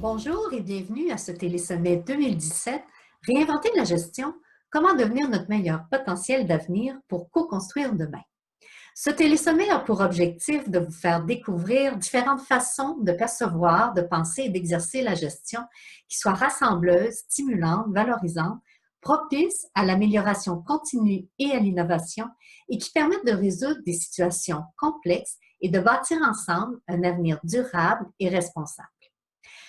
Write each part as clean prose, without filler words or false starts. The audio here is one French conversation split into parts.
Bonjour et bienvenue à ce Télésommet 2017, Réinventer la gestion, comment devenir notre meilleur potentiel d'avenir pour co-construire demain. Ce télésommet a pour objectif de vous faire découvrir différentes façons de percevoir, de penser et d'exercer la gestion qui soient rassembleuses, stimulantes, valorisantes, propices à l'amélioration continue et à l'innovation et qui permettent de résoudre des situations complexes et de bâtir ensemble un avenir durable et responsable.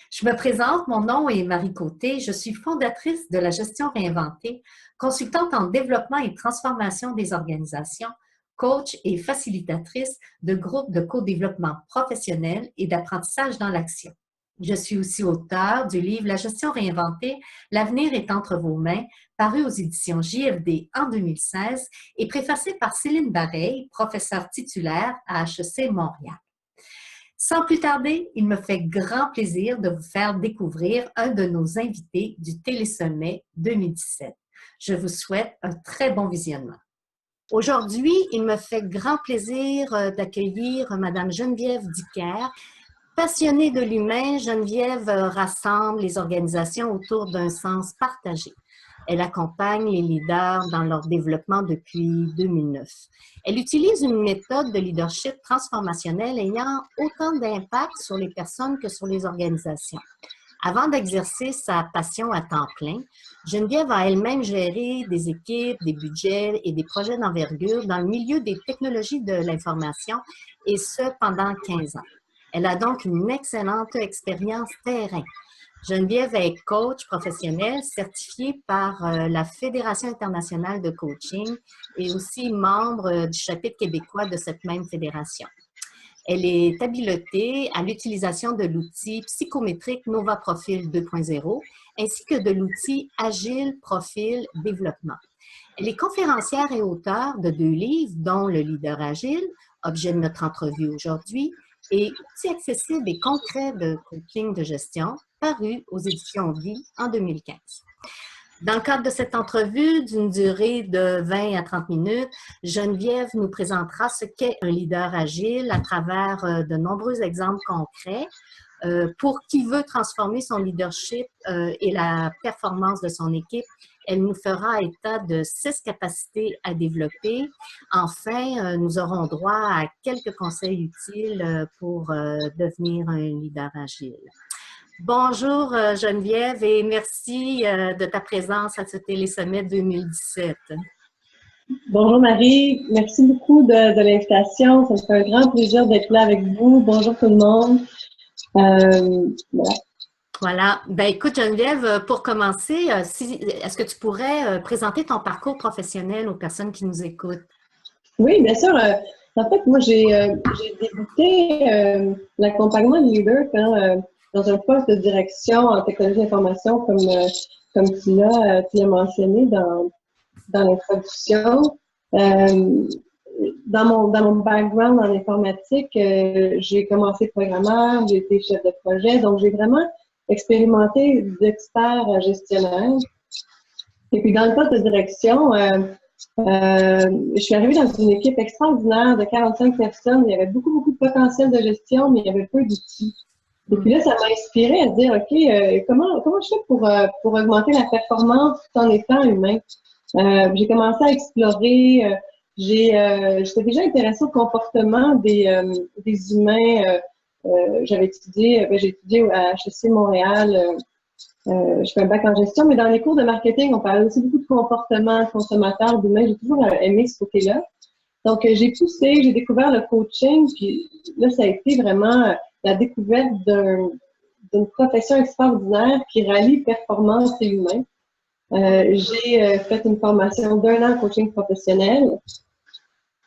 Je me présente, mon nom est Marie Côté, je suis fondatrice de la gestion réinventée, consultante en développement et transformation des organisations, coach et facilitatrice de groupes de co-développement professionnel et d'apprentissage dans l'action. Je suis aussi auteure du livre La gestion réinventée, l'avenir est entre vos mains, paru aux éditions JFD en 2016 et préfacé par Céline Bareil, professeure titulaire à HEC Montréal. Sans plus tarder, il me fait grand plaisir de vous faire découvrir un de nos invités du Télésommet 2017. Je vous souhaite un très bon visionnement. Aujourd'hui, il me fait grand plaisir d'accueillir Madame Geneviève Dicker. Passionnée de l'humain, Geneviève rassemble les organisations autour d'un sens partagé. Elle accompagne les leaders dans leur développement depuis 2009. Elle utilise une méthode de leadership transformationnel ayant autant d'impact sur les personnes que sur les organisations. Avant d'exercer sa passion à temps plein, Geneviève a elle-même géré des équipes, des budgets et des projets d'envergure dans le milieu des technologies de l'information, et ce pendant 15 ans. Elle a donc une excellente expérience terrain. Geneviève est coach professionnel certifiée par la Fédération internationale de coaching et aussi membre du chapitre québécois de cette même fédération. Elle est habilitée à l'utilisation de l'outil psychométrique Nova Profil 2.0 ainsi que de l'outil Agile Profil Développement. Elle est conférencière et auteure de 2 livres, dont Le leader agile, objet de notre entrevue aujourd'hui, et Outils accessibles et concrets de coaching de gestion, paru aux éditions Vie en 2015. Dans le cadre de cette entrevue, d'une durée de 20 à 30 minutes, Geneviève nous présentera ce qu'est un leader agile à travers de nombreux exemples concrets pour qui veut transformer son leadership et la performance de son équipe. Elle nous fera état de 6 capacités à développer. Enfin, nous aurons droit à quelques conseils utiles pour devenir un leader agile. Bonjour Geneviève et merci de ta présence à ce Télésommet 2017. Bonjour Marie, merci beaucoup de l'invitation. Ça me fait un grand plaisir d'être là avec vous. Bonjour tout le monde. Voilà. Ben écoute Geneviève, pour commencer, est-ce que tu pourrais présenter ton parcours professionnel aux personnes qui nous écoutent? Oui, bien sûr. En fait, moi, j'ai débuté l'accompagnement de leader dans un poste de direction en technologie d'information, comme tu l'as mentionné dans l'introduction. Dans mon background en informatique, j'ai commencé programmeur, j'ai été chef de projet, donc j'ai vraiment expérimenté d'expert gestionnaire. Et puis dans le poste de direction, je suis arrivée dans une équipe extraordinaire de 45 personnes. Il y avait beaucoup de potentiel de gestion, mais il y avait peu d'outils. Et puis là, ça m'a inspirée à dire, OK, comment je fais pour augmenter la performance tout en étant humain? J'ai commencé à explorer, j'étais déjà intéressée au comportement des humains. J'ai étudié à HEC Montréal. Je fais un bac en gestion, mais dans les cours de marketing, on parlait aussi beaucoup de comportement consommateur, d'humain. J'ai toujours aimé ce côté-là. Donc, j'ai poussé, j'ai découvert le coaching, puis là, ça a été vraiment la découverte d'une profession extraordinaire qui rallie performance et humain. J'ai fait une formation d'1 an en coaching professionnel.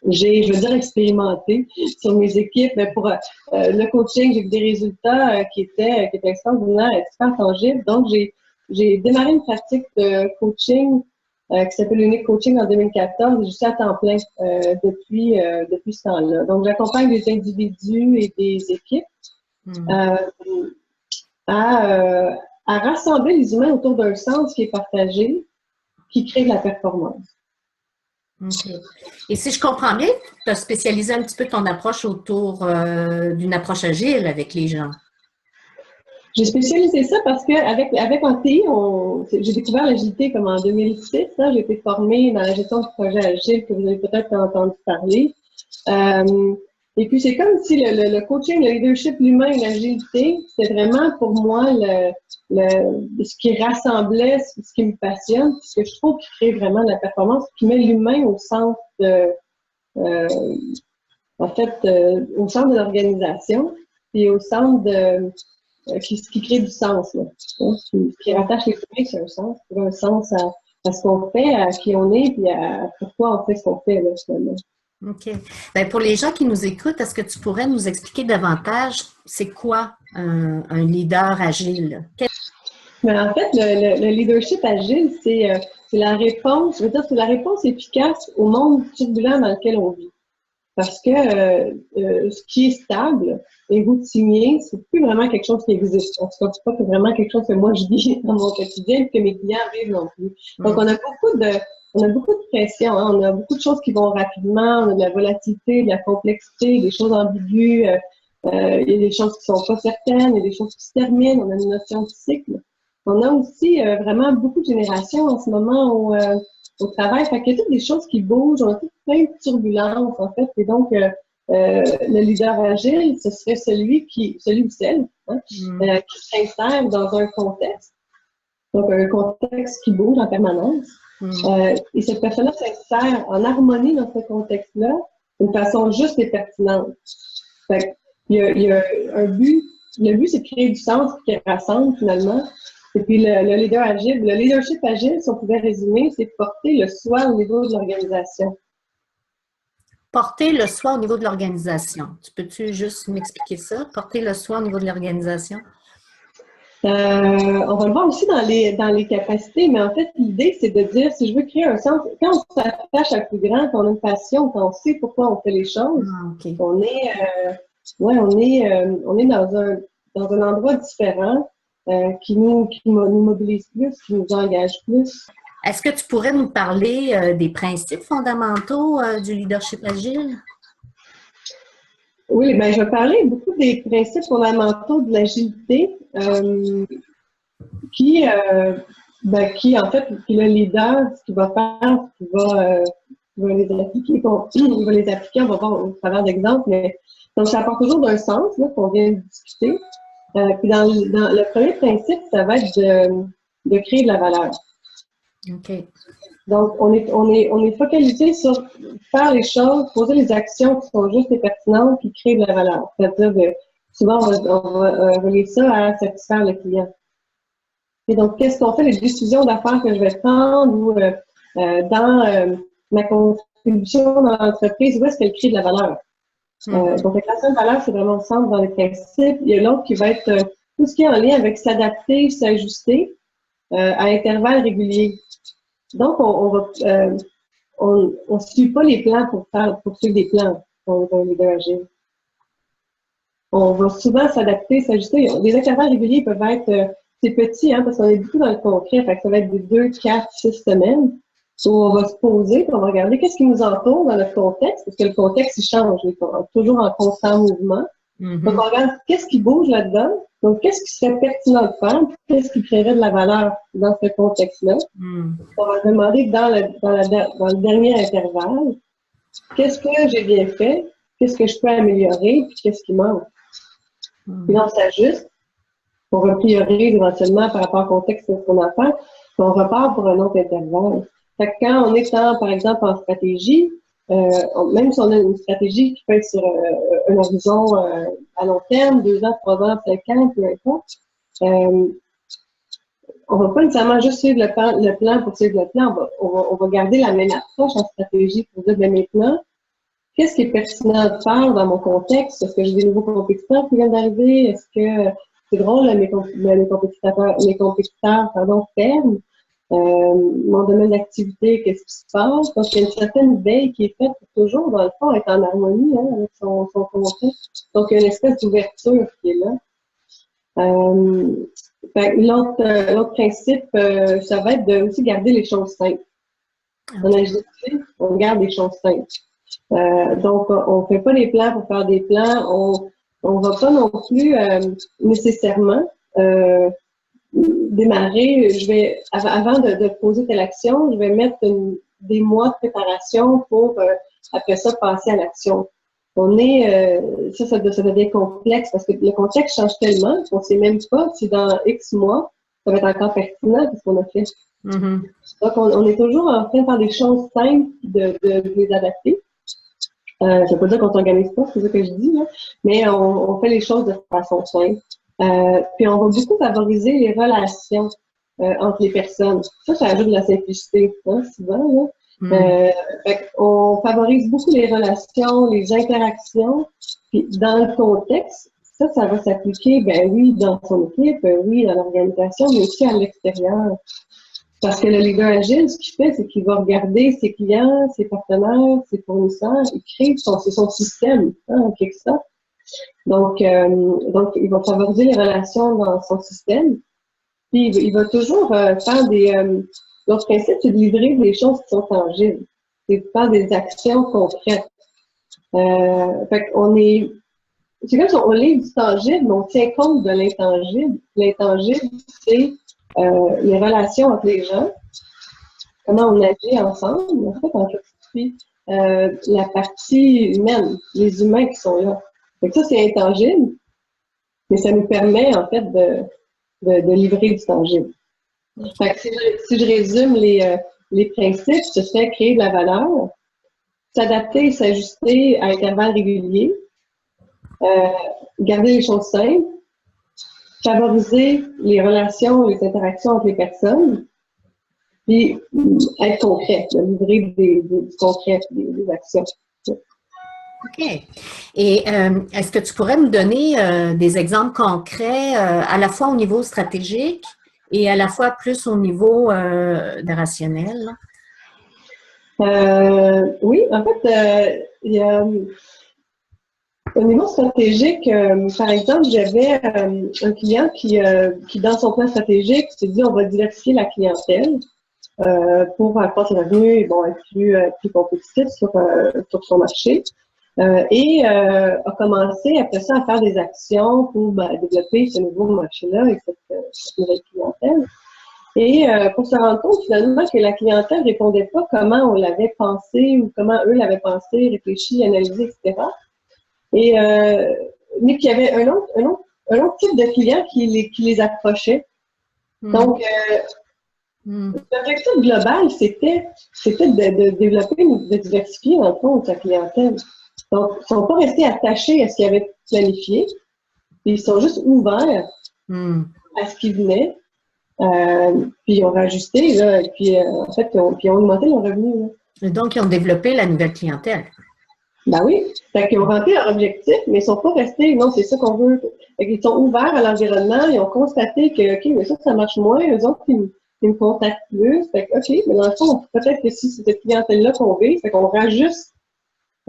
J'ai, je veux dire, expérimenté sur mes équipes. Mais pour le coaching, j'ai eu des résultats qui étaient extraordinaires, super tangibles. Donc, j'ai démarré une pratique de coaching qui s'appelle Unique Coaching en 2014. Je suis à temps plein depuis ce temps-là. Donc, j'accompagne des individus et des équipes à rassembler les humains autour d'un sens qui est partagé, qui crée de la performance. Okay. Et si je comprends bien, tu as spécialisé un petit peu ton approche autour d'une approche agile avec les gens. J'ai spécialisé ça parce que avec Antilles, j'ai découvert l'agilité comme en 2006. Hein, j'ai été formée dans la gestion de projet agile que vous avez peut-être entendu parler. Et puis c'est comme si le coaching, le leadership, l'humain et l'agilité, c'est vraiment pour moi ce qui rassemblait, ce qui me passionne, ce que je trouve qui crée vraiment de la performance, qui met l'humain au centre au centre de l'organisation et au centre qui crée du sens, là, hein, qui rattache les humains sur un sens à ce qu'on fait, à qui on est, puis à pourquoi on fait ce qu'on fait, là, finalement. OK. Bien, pour les gens qui nous écoutent, est-ce que tu pourrais nous expliquer davantage c'est quoi un leader agile? Mais en fait, le leadership agile, c'est la réponse, je veux dire, c'est la réponse efficace au monde turbulent dans lequel on vit. Parce que ce qui est stable et routinier, c'est plus vraiment quelque chose qui existe. En tout cas, c'est pas vraiment quelque chose que moi je vis dans mon quotidien et que mes clients vivent non plus. Donc, on a beaucoup de pression, hein. On a beaucoup de choses qui vont rapidement, on a de la volatilité, de la complexité, des choses ambiguës, il y a des choses qui sont pas certaines, il y a des choses qui se terminent, on a une notion de cycle. On a aussi vraiment beaucoup de générations en ce moment au travail. Fait qu'il y a toutes des choses qui bougent, on a toutes plein de turbulences, en fait. Et donc, le leader agile, ce serait celui ou celle, hein, qui s'insère dans un contexte. Donc, un contexte qui bouge en permanence. Et cette personne-là s'insère en harmonie dans ce contexte-là d'une façon juste et pertinente. Fait qu'il y a un but. Le but, c'est de créer du sens qui rassemble, finalement. Et puis, le leadership agile, si on pouvait résumer, c'est porter le soi au niveau de l'organisation. Porter le soi au niveau de l'organisation. Tu peux-tu juste m'expliquer ça? Porter le soi au niveau de l'organisation? On va le voir aussi dans les capacités, mais en fait, l'idée, c'est de dire, si je veux créer un sens, quand on s'attache à le plus grand, quand on a une passion, quand on sait pourquoi on fait les choses, Okay. on est dans un endroit différent qui nous mobilise plus, qui nous engage plus. Est-ce que tu pourrais nous parler des principes fondamentaux du leadership agile? Oui, ben, je vais parler beaucoup des principes fondamentaux de l'agilité qui, en fait, qui le leader, ce qu'il va faire, il va les appliquer, on va voir au travers d'exemples, mais donc ça part toujours d'un sens, là, qu'on vient de discuter. Puis dans le premier principe, ça va être de créer de la valeur. OK. Donc, on est focalisé sur faire les choses, poser les actions qui sont justes et pertinentes, qui créent de la valeur. C'est-à-dire, souvent, on va relier ça à satisfaire le client. Et donc, qu'est-ce qu'on fait? Les décisions d'affaires que je vais prendre ou dans ma contribution dans l'entreprise, où est-ce qu'elle crée de la valeur? Donc, la création de valeur, c'est vraiment le centre dans les principes. Il y a l'autre qui va être tout ce qui est en lien avec s'adapter, s'ajuster à intervalles réguliers. Donc, on suit pas les plans pour suivre des plans dans un leader agile. On va souvent s'adapter, s'ajuster. Les intervalles réguliers peuvent être, c'est petit, hein, parce qu'on est beaucoup dans le concret, fait que ça va être des 2, 4, 6 semaines. Où on va se poser, puis on va regarder qu'est-ce qui nous entoure dans notre contexte, parce que le contexte, il change, il est toujours en constant mouvement. Donc, on regarde qu'est-ce qui bouge là-dedans, donc qu'est-ce qui serait pertinent de faire, qu'est-ce qui créerait de la valeur dans ce contexte-là. On va demander dans le dernier intervalle, qu'est-ce que j'ai bien fait, qu'est-ce que je peux améliorer, puis qu'est-ce qui manque. Puis là, on s'ajuste, on repriorise éventuellement par rapport au contexte qu'on a fait, puis on repart pour un autre intervalle. Fait que quand on est par exemple en stratégie, même si on a une stratégie qui peut être sur un horizon à long terme, 2 ans, 3 ans, 5 ans, peu importe, on va pas nécessairement juste suivre le plan pour suivre le plan. On va garder la même approche en stratégie pour dire, ben maintenant, qu'est-ce qui est pertinent de faire dans mon contexte? Est-ce que j'ai des nouveaux compétiteurs qui viennent d'arriver? Est-ce que c'est drôle, mes compétiteurs ferment? Mon domaine d'activité, qu'est-ce qui se passe? Donc, il y a une certaine veille qui est faite pour toujours, dans le fond, être en harmonie avec son contexte. Donc, il y a une espèce d'ouverture qui est là. L'autre principe, ça va être de aussi garder les choses simples. En agilité, on garde les choses simples. Donc, on ne fait pas des plans pour faire des plans. On ne va pas non plus nécessairement démarrer, avant de poser telle action, je vais mettre des mois de préparation pour après ça passer à l'action. Ça devient complexe parce que le contexte change tellement qu'on ne sait même pas si dans X mois, ça va être encore pertinent ce qu'on a fait. Mm-hmm. Donc, on est toujours en train de faire des choses simples, de les adapter. Ça ne veut pas dire qu'on s'organise pas, c'est ce que je dis, là, mais on fait les choses de façon simple. Puis on va beaucoup favoriser les relations entre les personnes. Ça ajoute de la simplicité, hein, souvent. Là. On favorise beaucoup les relations, les interactions. Puis dans le contexte, ça va s'appliquer, ben oui, dans son équipe, oui, dans l'organisation, mais aussi à l'extérieur. Parce que le leader agile, ce qu'il fait, c'est qu'il va regarder ses clients, ses partenaires, ses fournisseurs, il crée son système, hein, en quelque sorte. Donc, il va favoriser les relations dans son système. Puis, il va toujours faire l'autre principe, c'est de livrer des choses qui sont tangibles. C'est de faire des actions concrètes. C'est comme si on livre du tangible, mais on tient compte de l'intangible. L'intangible, c'est les relations entre les gens, comment on agit ensemble, en fait, puis la partie humaine, les humains qui sont là. Donc ça, c'est intangible, mais ça nous permet, en fait, de livrer du tangible. Fait que si je résume les principes, ce serait créer de la valeur, s'adapter et s'ajuster à intervalles réguliers, garder les choses simples, favoriser les relations, les interactions entre les personnes, puis être concret, livrer du concret, des actions. OK. Et est-ce que tu pourrais me donner des exemples concrets à la fois au niveau stratégique et à la fois plus au niveau rationnel? Oui, en fait, il y a au niveau stratégique, par exemple, j'avais un client qui, dans son plan stratégique, s'est dit on va diversifier la clientèle pour accroître les revenus et bon, être plus compétitif sur son marché. Et a commencé après ça à faire des actions pour développer ce nouveau marché-là et cette nouvelle clientèle. Et pour se rendre compte finalement que la clientèle ne répondait pas comment on l'avait pensé ou comment eux l'avaient pensé, réfléchi, analysé, etc. Et mais qu'il y avait un autre type de client qui les approchait. Donc, l'objectif global, c'était de développer, de diversifier dans le fond sa clientèle. Donc, ils ne sont pas restés attachés à ce qu'ils avaient planifié. Ils sont juste ouverts à ce qui venait. Puis ils ont rajusté, là, et puis en fait, ils ont augmenté leurs revenus. Là. Et donc, ils ont développé la nouvelle clientèle. Ben oui. Fait qu'ils ont rempli leur objectif, mais ils ne sont pas restés, non, c'est ça qu'on veut. Fait qu'ils sont ouverts à l'environnement, ils ont constaté que, OK, mais ça marche moins, eux autres, ils me contactent plus. Fait que, OK, mais dans le fond, peut-être que si c'est cette clientèle-là qu'on veut, fait qu'on rajuste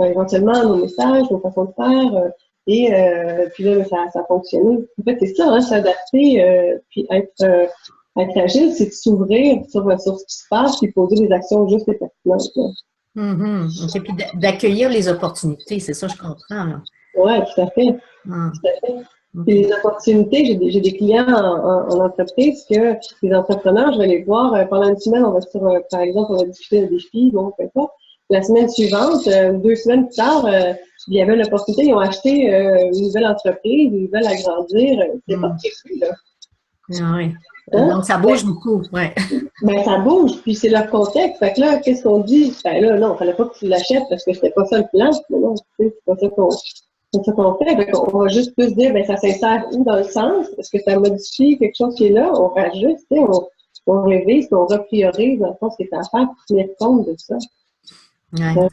éventuellement nos messages, nos façons de faire, puis là, ça a fonctionné. En fait, c'est ça, hein, s'adapter, puis être agile, c'est de s'ouvrir sur ce qui se passe, puis poser des actions justes et pertinentes. Et puis d'accueillir les opportunités, c'est ça, je comprends. Oui, tout à fait. Tout à fait. Puis les opportunités, j'ai des clients en entreprise que les entrepreneurs, je vais les voir pendant une semaine, on va par exemple, on va discuter d'un défi, bon, peu importe. La semaine suivante, 2 semaines plus tard, il y avait l'opportunité, ils ont acheté une nouvelle entreprise, ils veulent agrandir. C'est pas prévu, là. Ah oui. Donc, ça bouge beaucoup, oui. Ben, ça bouge, puis c'est leur contexte. Fait que là, qu'est-ce qu'on dit? Ben là, non, il ne fallait pas que tu l'achètes parce que c'était pas ça le plan. Non, c'est pas ça qu'on fait. Fait qu'on va juste plus dire, ben, ça s'insère où dans le sens? Est-ce que ça modifie quelque chose qui est là? On rajuste, on révise, on repriorise, dans le fond, ce qui est à faire pour tenir compte de ça. Ouais.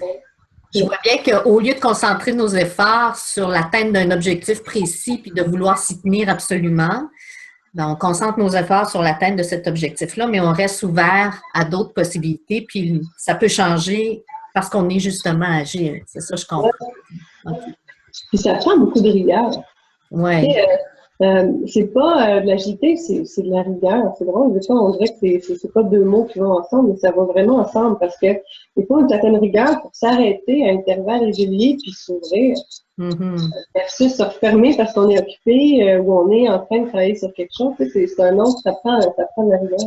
Je vois bien qu'au lieu de concentrer nos efforts sur l'atteinte d'un objectif précis puis de vouloir s'y tenir absolument, ben, on concentre nos efforts sur l'atteinte de cet objectif-là, mais on reste ouvert à d'autres possibilités, puis ça peut changer parce qu'on est justement agile. C'est ça, je comprends. Okay. Puis ça prend beaucoup de rigueur. Oui. C'est pas de l'agilité, c'est de la rigueur. C'est drôle, des fois, on dirait que c'est pas deux mots qui vont ensemble, mais ça va vraiment ensemble parce que il faut une certaine rigueur pour s'arrêter à intervalles réguliers puis s'ouvrir. Versus se refermer parce qu'on est occupé ou on est en train de travailler sur quelque chose. Tu sais, c'est un autre, ça prend de la rigueur.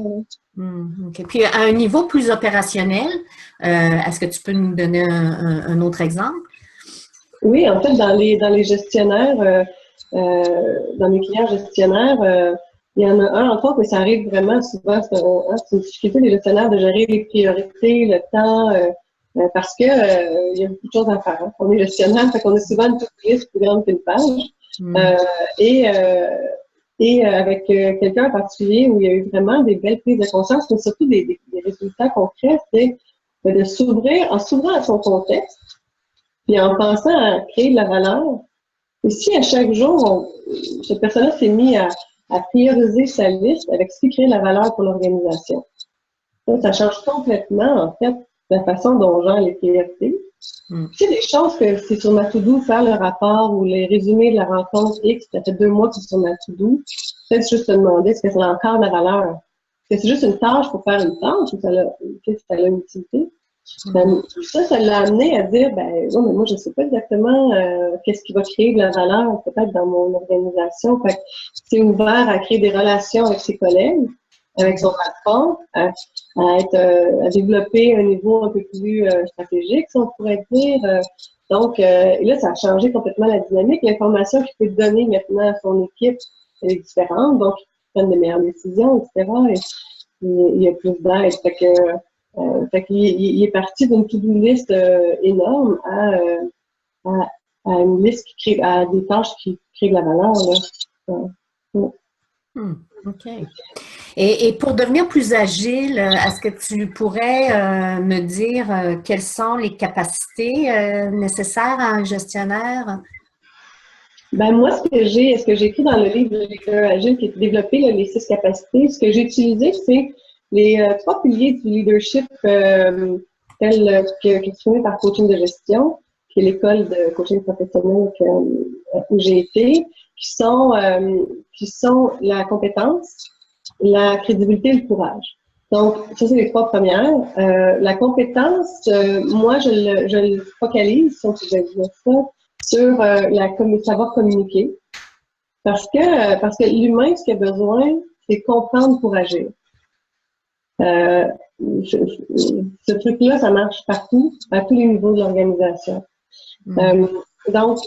OK. Puis à un niveau plus opérationnel, est-ce que tu peux nous donner un autre exemple? Oui, en fait, dans les gestionnaires, dans mes clients gestionnaires, il y en a un, en fait, mais ça arrive vraiment souvent, c'est une difficulté des gestionnaires de gérer les priorités, le temps, parce que il y a beaucoup de choses à faire. Hein. On est gestionnaire, fait qu'on a souvent une to-do list plus grande qu'une page. Et avec quelqu'un en particulier où il y a eu vraiment des belles prises de conscience, mais surtout des résultats concrets, c'est de s'ouvrir, en s'ouvrant à son contexte, puis en pensant à créer de la valeur. Et si à chaque jour, cette personne-là s'est mis à prioriser sa liste avec ce qui crée de la valeur pour l'organisation. Ça change complètement, en fait, la façon dont on gère les priorités. C'est des choses que c'est sur ma to-do, faire le rapport ou les résumés de la rencontre X, ça fait 2 mois que c'est sur ma to-do. Peut-être juste te demander est-ce que ça a encore de la valeur. Est-ce que c'est juste une tâche pour faire une tâche ou ça a une utilité? Ça l'a amené à dire, ben, non, mais moi, je sais pas exactement qu'est-ce qui va créer de la valeur, peut-être dans mon organisation. Fait que c'est ouvert à créer des relations avec ses collègues, avec son patron, à développer un niveau un peu plus stratégique, si on pourrait dire. Donc, et là, ça a changé complètement la dynamique. L'information qu'il peut donner maintenant à son équipe est différente, donc ils prennent de meilleures décisions, etc. Et il y a plus d'aide. Fait qu'il est parti d'une to-do list énorme à une liste qui crée, à des tâches qui créent de la valeur. Là. OK. Et pour devenir plus agile, est-ce que tu pourrais me dire quelles sont les capacités nécessaires à un gestionnaire? Ben moi, ce que j'ai écrit dans le livre de Leader Agile qui est développé, là, les 6 capacités, ce que j'ai utilisé, c'est les 3 piliers du leadership qui est exprimé par Coaching de gestion, qui est l'école de coaching professionnel où j'ai été, qui sont la compétence, la crédibilité et le courage. Donc, ça, c'est les 3 premières. La compétence, moi, je le focalise, si on peut dire ça, sur savoir communiquer. Parce que l'humain, ce qu'il a besoin, c'est comprendre pour agir. Ce truc-là, ça marche partout, à tous les niveaux de l'organisation. Donc,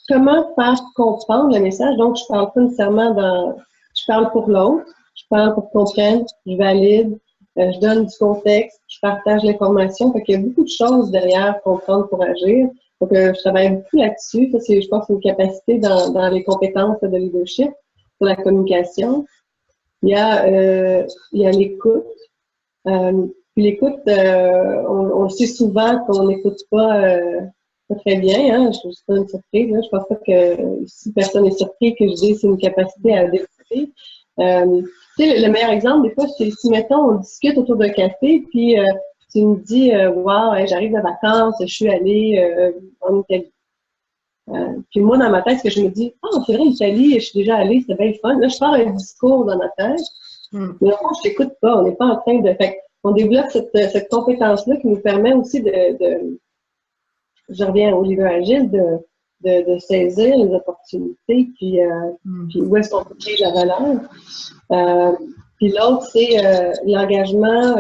comment faire comprendre le message? Donc, je parle pas nécessairement je parle pour l'autre, je parle pour qu'on comprenne, je valide, je donne du contexte, je partage l'information. Fait qu'il y a beaucoup de choses derrière comprendre pour agir. Donc, je travaille beaucoup là-dessus. Ça, je pense, c'est une capacité dans les compétences de leadership, pour la communication. Il y a l'écoute. Puis l'écoute, on le sait souvent qu'on n'écoute pas très bien. Hein? Je ne suis pas une surprise. Là. Je pense pas que si personne n'est surpris que je dis c'est une capacité à développer. Tu sais, le meilleur exemple, des fois, c'est si, mettons, on discute autour d'un café, puis tu me dis, wow, j'arrive de vacances, je suis allée en Italie. Puis moi, dans ma tête, ce que je me dis, c'est vrai, l'Italie, je suis déjà allée, c'était bien fun. Là, je pars un discours dans ma tête, mais au fond, je t'écoute pas. On n'est pas en train de... Fait on développe cette compétence-là qui nous permet aussi je reviens au leader agile, de saisir les opportunités, puis où est-ce qu'on peut créer de la valeur. Puis l'autre, c'est l'engagement,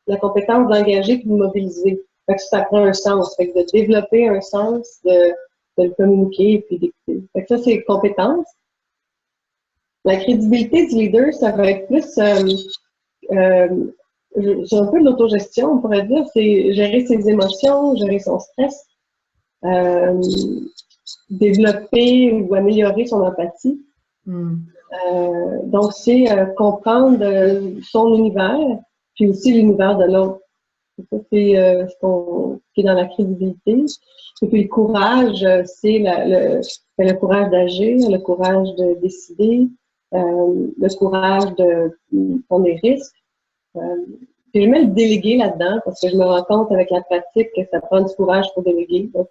la compétence d'engager puis de mobiliser. Fait que ça prend un sens. Fait que de développer un sens, de le communiquer et puis d'écouter. Fait que ça, c'est compétence. La crédibilité du leader, ça va être plus c'est un peu de l'autogestion, on pourrait dire, c'est gérer ses émotions, gérer son stress, développer ou améliorer son empathie. Donc, c'est comprendre son univers, puis aussi l'univers de l'autre. Ça, c'est ce qui est dans la crédibilité. Et puis, le courage, c'est le courage d'agir, le courage de décider, le courage de prendre des risques. Puis je mets le déléguer là-dedans parce que je me rends compte avec la pratique que ça prend du courage pour déléguer. Donc,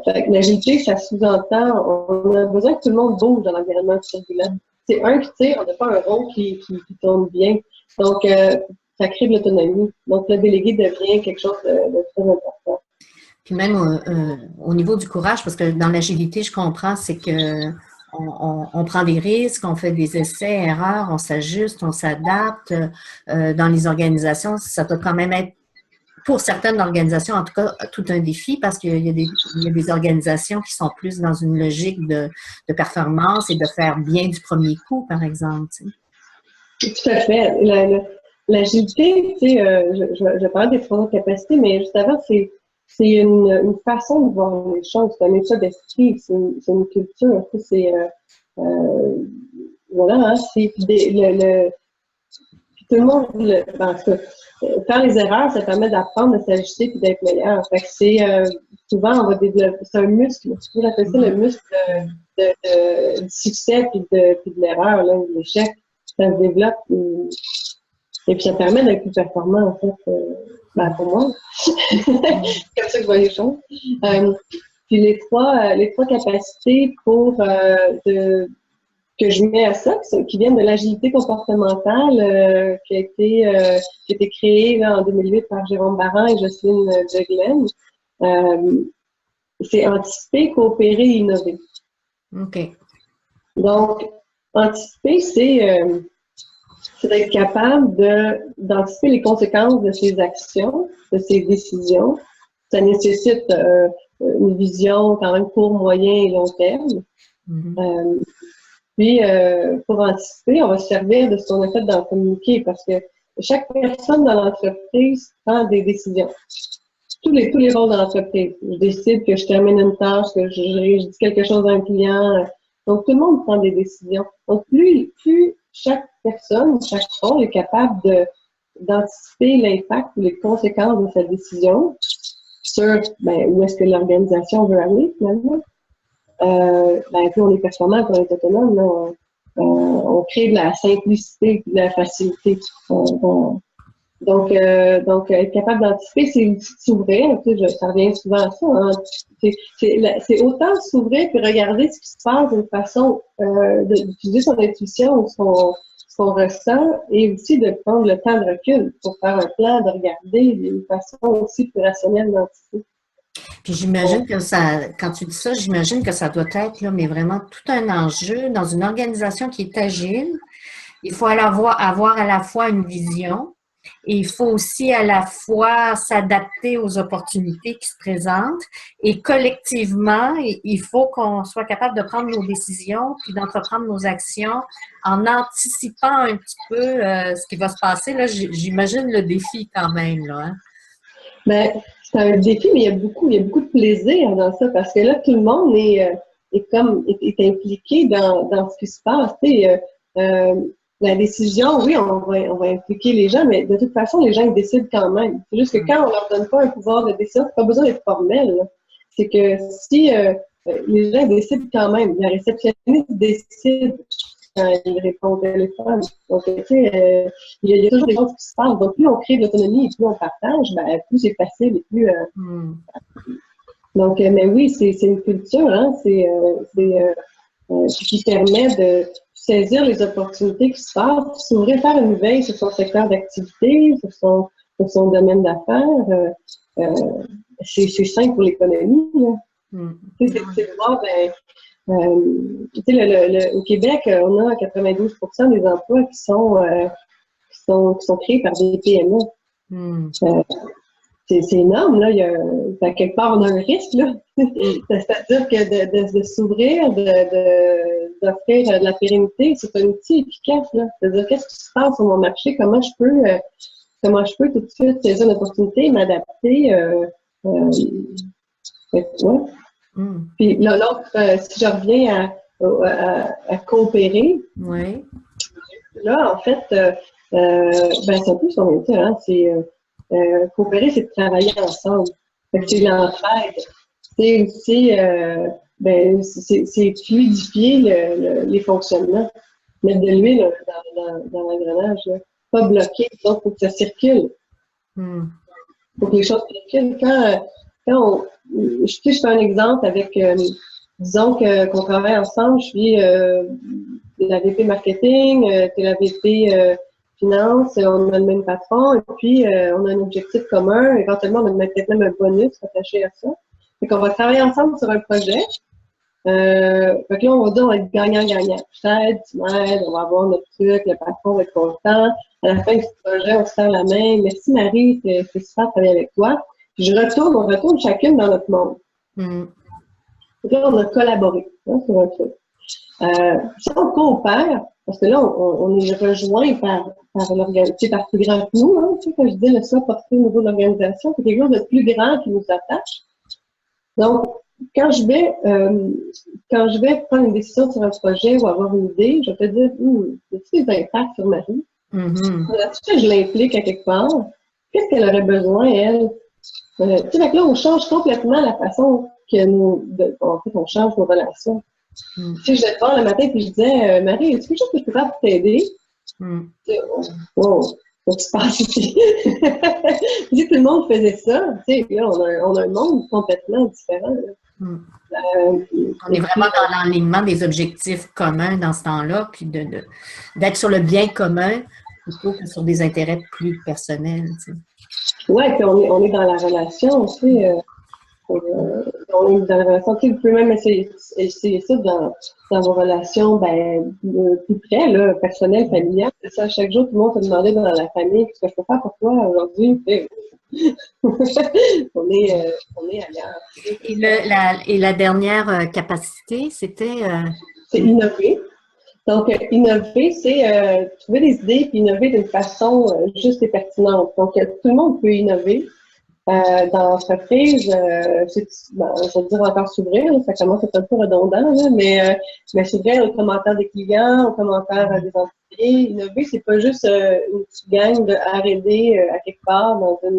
Fait que l'agilité, ça sous-entend, on a besoin que tout le monde bouge dans l'environnement turbulent. C'est un, tu sais, on n'a pas un rond qui tourne bien. Donc, ça crée de l'autonomie. Donc, le délégué devient quelque chose de très important. Puis même au niveau du courage, parce que dans l'agilité, je comprends, c'est que on prend des risques, on fait des essais, erreurs, on s'ajuste, on s'adapte. Dans les organisations, ça doit quand même être, pour certaines organisations, en tout cas, tout un défi parce qu'il y a des organisations qui sont plus dans une logique de performance et de faire bien du premier coup, par exemple. Tu sais. Tout à fait. L'agilité, tu sais, je parlais des trois capacités, mais juste avant, c'est une façon de voir les choses, c'est un état d'esprit, c'est une culture. C'est voilà, hein, c'est tout le monde, faire les erreurs, ça permet d'apprendre, de s'ajuster et d'être meilleur. Fait que c'est souvent, on va développer, c'est un muscle. J'appelle ça le muscle du succès puis de l'erreur, là, de l'échec. Ça se développe et puis ça permet d'être plus performant, en fait, pour moi. C'est comme ça que je vois les choses. Puis les trois capacités que je mets à ça, qui viennent de l'agilité comportementale, qui a été créée là, en 2008 par Jérôme Barran et Jocelyne Jeglen. C'est anticiper, coopérer et innover. OK. Donc, anticiper, c'est d'être capable d'anticiper les conséquences de ses actions, de ses décisions. Ça nécessite une vision quand même court, moyen et long terme. Mm-hmm. Puis, pour anticiper, on va se servir de ce qu'on a fait dans le communiqué parce que chaque personne dans l'entreprise prend des décisions. Tous les rôles dans l'entreprise. Je décide que je termine une tâche, que je dis quelque chose à un client. Donc, tout le monde prend des décisions. Donc, plus chaque personne, chaque rôle est capable d'anticiper l'impact ou les conséquences de sa décision sur où est-ce que l'organisation veut aller, finalement. Plus on est performant, plus on est autonome, là, on crée de la simplicité, de la facilité. Donc, être capable d'anticiper, c'est s'ouvrir. Tu sais, ça revient souvent à ça. Hein. C'est autant s'ouvrir que regarder ce qui se passe d'une façon d'utiliser son intuition ou ce qu'on ressent et aussi de prendre le temps de recul pour faire un plan, de regarder d'une façon aussi plus rationnelle d'anticiper. Puis j'imagine que quand tu dis ça, j'imagine que ça doit être, là, mais vraiment tout un enjeu dans une organisation qui est agile. Il faut avoir à la fois une vision et il faut aussi à la fois s'adapter aux opportunités qui se présentent. Et collectivement, il faut qu'on soit capable de prendre nos décisions puis d'entreprendre nos actions en anticipant un petit peu ce qui va se passer. Là, j'imagine le défi quand même, là, hein? C'est un défi, mais il y a beaucoup de plaisir dans ça parce que là, tout le monde est impliqué dans ce qui se passe. La décision, oui, on va impliquer les gens, mais de toute façon, les gens ils décident quand même. C'est juste que quand on leur donne pas un pouvoir de décision, c'est pas besoin d'être formel. C'est que si les gens décident quand même, la réceptionniste décide quand il répond au téléphone. Donc, tu sais, il y a toujours des choses qui se passent. Donc, plus on crée de l'autonomie et plus on partage, plus c'est facile et plus... Donc, mais oui, c'est une culture, hein, qui permet de saisir les opportunités qui se passent, s'ouvrir, faire une veille sur son secteur d'activité, sur son domaine d'affaires. C'est sain pour l'économie. C'est de voir, au Québec, on a 92% des emplois qui sont créés par des PME. C'est énorme, là. Quelque part, on a un risque, là. C'est-à-dire que de s'ouvrir, d'offrir de la pérennité, c'est un outil efficace, là. C'est-à-dire, qu'est-ce qui se passe sur mon marché? Comment je peux tout de suite saisir une opportunité, m'adapter, ouais. Puis l'autre, si je reviens à coopérer, oui. Là, en fait, c'est un peu ce qu'on vient de dire, hein, c'est coopérer, c'est de travailler ensemble. Fait que c'est l'entraide. C'est aussi, c'est fluidifier les fonctionnements. Mettre de l'huile dans l'engrenage, là. Pas bloquer, donc il faut que ça circule. Faut que les choses circulent. Quand je fais un exemple avec, disons qu'on travaille ensemble, je suis la VP marketing, tu es la VP finance, on a le même patron, et puis on a un objectif commun, éventuellement on a peut-être même un bonus attaché à ça. Fait qu'on va travailler ensemble sur un projet. Fait que là, on va dire, on va être gagnant-gagnant. Je t'aide, tu m'aides, on va avoir notre truc, le patron va être content. À la fin du projet, on se serre la main. Merci Marie, c'est super de travailler avec toi. Puis on retourne chacune dans notre monde. Donc là, on a collaboré sur un truc. Si on coopère, parce que là, on est rejoint par l'organisation, par plus grand que nous, hein, tu sais, quand je dis le soi porté au niveau de l'organisation, c'est quelque chose de plus grand qui nous attache. Donc, quand je vais prendre une décision sur un projet ou avoir une idée, je vais te dire, y a-t-il des impacts sur ma vie? Est-ce que je l'implique à quelque part? Qu'est-ce qu'elle aurait besoin, elle? Tu sais, là, on change complètement la façon que en fait, on change nos relations. Si je vais te voir le matin et je disais, Marie, est-ce que je peux faire pour t'aider? Wow, qu'est-ce qui se passe ici? Si tout le monde faisait ça, tu sais, là, on a un monde complètement différent. On est vraiment dans l'alignement des objectifs communs dans ce temps-là, puis d'être sur le bien commun plutôt que sur des intérêts plus personnels. Tu sais. Oui, puis on est dans la relation aussi. On est dans la relation. Tu sais, vous pouvez même essayer ça dans vos relations plus près, là, personnelles, familiales. C'est ça, chaque jour, tout le monde se demandait dans la famille ce que je peux faire pour toi aujourd'hui. On est ailleurs. Et la dernière capacité, c'était... C'est innover. Donc, innover, c'est trouver des idées puis innover d'une façon juste et pertinente. Donc, tout le monde peut innover. Dans l'entreprise, je veux dire encore s'ouvrir, ça commence à être un peu redondant, là, mais s'ouvrir aux commentaires des clients, aux commentaires des entités. Innover, c'est pas juste une petite gang de R&D à quelque part dans un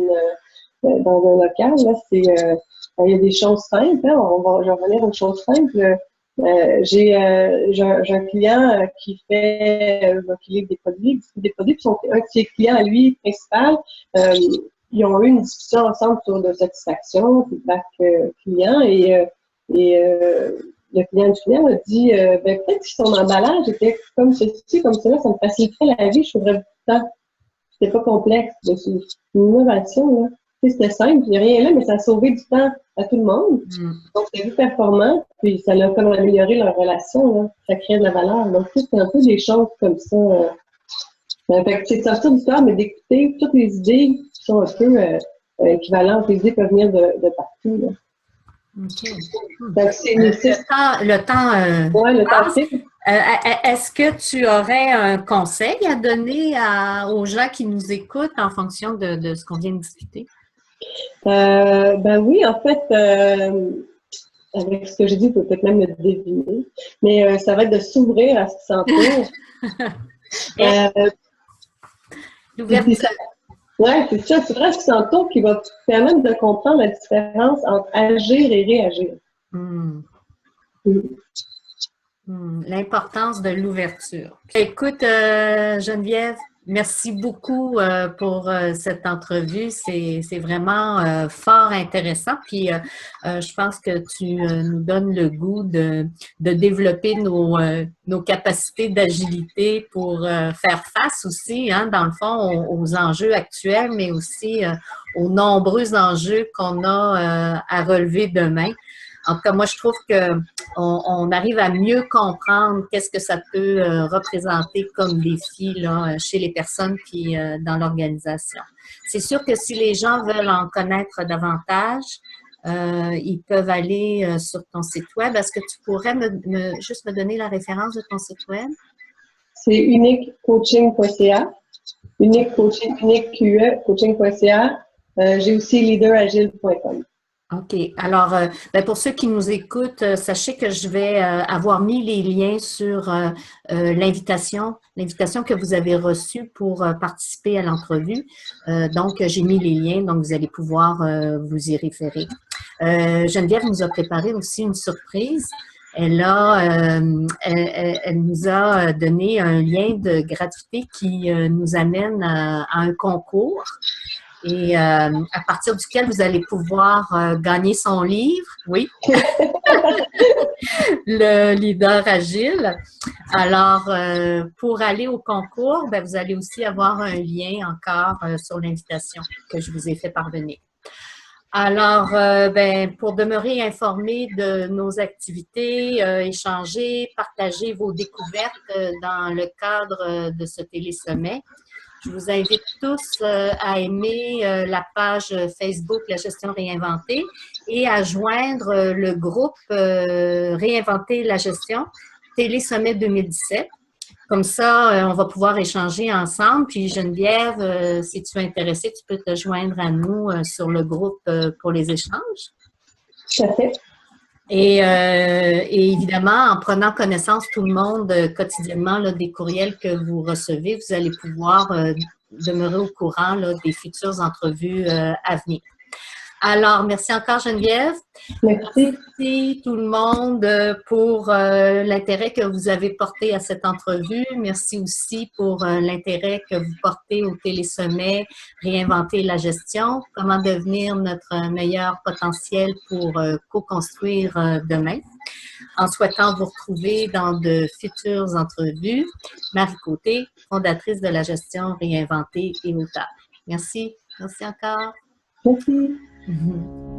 local. Là, il y a des choses simples. Hein, je vais revenir aux choses simples. J'ai un client qui livre des produits, puis un de ses clients à lui principal. Ils ont eu une discussion ensemble sur de satisfaction, feedback client, et le client du client a dit peut-être si son emballage était comme ceci, comme cela, ça me faciliterait la vie, je trouverais beaucoup de temps. C'était pas complexe. C'est une innovation, là. C'était simple, il n'y a rien là, mais ça a sauvé du temps à tout le monde. Donc, c'est plus performant, puis ça a comme amélioré leur relation, là. Ça crée de la valeur. Donc, c'est un peu des choses comme ça. Fait que c'est de sortir du temps, mais d'écouter toutes les idées qui sont un peu équivalentes. Les idées peuvent venir de partout, là. OK. Donc, c'est le temps le passe. temps. Est-ce que tu aurais un conseil à donner aux gens qui nous écoutent en fonction de ce qu'on vient de discuter? Oui, en fait, avec ce que j'ai dit, vous pouvez peut-être même le deviner, mais ça va être de s'ouvrir à ce qui s'entoure. L'ouverture. Oui, c'est ça. C'est vrai ce qui s'entoure qui va te permettre de comprendre la différence entre agir et réagir. L'importance de l'ouverture. Écoute, Geneviève, merci beaucoup pour cette entrevue. C'est vraiment fort intéressant. Puis, je pense que tu nous donnes le goût de développer nos capacités d'agilité pour faire face aussi, hein, dans le fond, aux enjeux actuels, mais aussi aux nombreux enjeux qu'on a à relever demain. En tout cas, moi, je trouve qu'on arrive à mieux comprendre qu'est-ce que ça peut représenter comme défi là, chez les personnes puis dans l'organisation. C'est sûr que si les gens veulent en connaître davantage, ils peuvent aller sur ton site web. Est-ce que tu pourrais juste me donner la référence de ton site web? C'est uniquecoaching.ca. Coaching.ca. J'ai aussi leaderagile.com. OK. Alors, pour ceux qui nous écoutent, sachez que je vais avoir mis les liens sur l'invitation que vous avez reçue pour participer à l'entrevue. Donc, j'ai mis les liens, donc vous allez pouvoir vous y référer. Geneviève nous a préparé aussi une surprise. Elle nous a donné un lien de gratuité qui nous amène à un concours. et à partir duquel vous allez pouvoir gagner son livre. Oui. Le leader agile. Alors, pour aller au concours, ben, vous allez aussi avoir un lien encore sur l'invitation que je vous ai fait parvenir. Alors, ben, pour demeurer informé de nos activités, échanger, partager vos découvertes dans le cadre de ce télésommet, je vous invite tous à aimer la page Facebook La Gestion Réinventée et à joindre le groupe Réinventer la gestion Télésommet 2017. Comme ça, on va pouvoir échanger ensemble. Puis Geneviève, si tu es intéressée, tu peux te joindre à nous sur le groupe pour les échanges. Tout à fait. Et évidemment, en prenant connaissance tout le monde quotidiennement là, des courriels que vous recevez, vous allez pouvoir demeurer au courant là, des futures entrevues à venir. Alors, merci encore Geneviève. Merci. Merci tout le monde pour l'intérêt que vous avez porté à cette entrevue. Merci aussi pour l'intérêt que vous portez au télésommet Réinventer la gestion, comment devenir notre meilleur potentiel pour co-construire demain. En souhaitant vous retrouver dans de futures entrevues, Marie Côté, fondatrice de la gestion Réinventée et auteure. Merci. Merci encore. Merci. Mm-hmm.